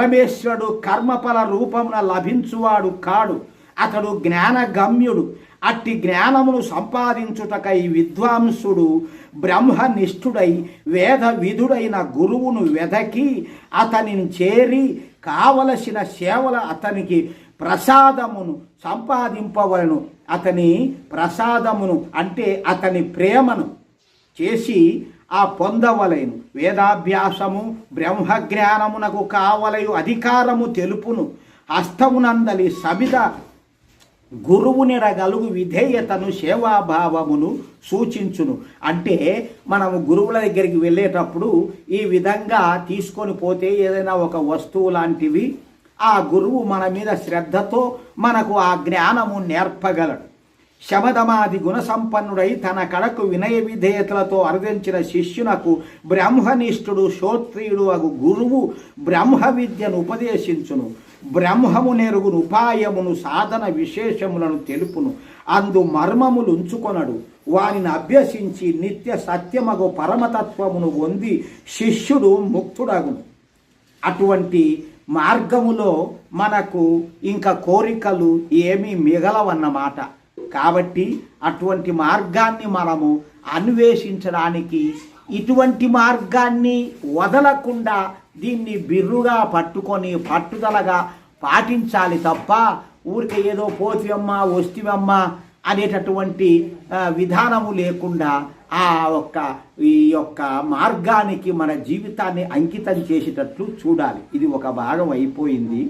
పరమేశ్వరుడు కర్మఫల రూపమున లభించువాడు కాడు, అతడు జ్ఞానగమ్యుడు. అట్టి జ్ఞానమును సంపాదించుటకై విద్వాంసుడు బ్రహ్మనిష్ఠుడై వేద విధుడైన గురువును వెదకి అతనిని చేరి కావలసిన సేవల అతనికి ప్రసాదమును సంపాదింపవలను. అతని ప్రసాదమును అంటే అతని ప్రేమను చేసి ఆ పొందవలెను. వేదాభ్యాసము బ్రహ్మజ్ఞానమునకు కావలయు అధికారము తెలుపును. హస్తమునందలి సబిత గురువునిరగలుగు విధేయతను సేవాభావమును సూచించును. అంటే మనము గురువుల దగ్గరికి వెళ్ళేటప్పుడు ఈ విధంగా తీసుకొని పోతే ఏదైనా ఒక వస్తువు లాంటివి ఆ గురువు మన మీద శ్రద్ధతో మనకు ఆ జ్ఞానము నేర్పగలడు. శమదమాది గుణసంపన్నుడై తన కడకు వినయ విధేయతలతో అర్థించిన శిష్యునకు బ్రహ్మనిష్ఠుడు శ్రోత్రియుడు అగు గురువు బ్రహ్మ విద్యను ఉపదేశించును. బ్రహ్మము నెరుగును ఉపాయమును సాధన విశేషములను తెలుపును. అందు మర్మములు ఉంచుకొనడు. వానిని అభ్యసించి నిత్య సత్యమగు పరమతత్వమును పొంది శిష్యుడు ముక్తుడగును. అటువంటి మార్గములో మనకు ఇంకా కోరికలు ఏమీ మిగలవన్నమాట. కాబట్టి అటువంటి మార్గాన్ని మనము అన్వేషించడానికి ఇటువంటి మార్గాన్ని వదలకుండా దీన్ని బిర్రుగా పట్టుకొని పట్టుదలగా పాటించాలి తప్ప ఊరికే ఏదో పోతివమ్మా వస్తివమ్మా అనేటటువంటి విధానము లేకుండా ఈ యొక్క మార్గానికి మన జీవితాన్ని అంకితం చేసేటట్లు చూడాలి. ఇది ఒక భాగం అయిపోయింది.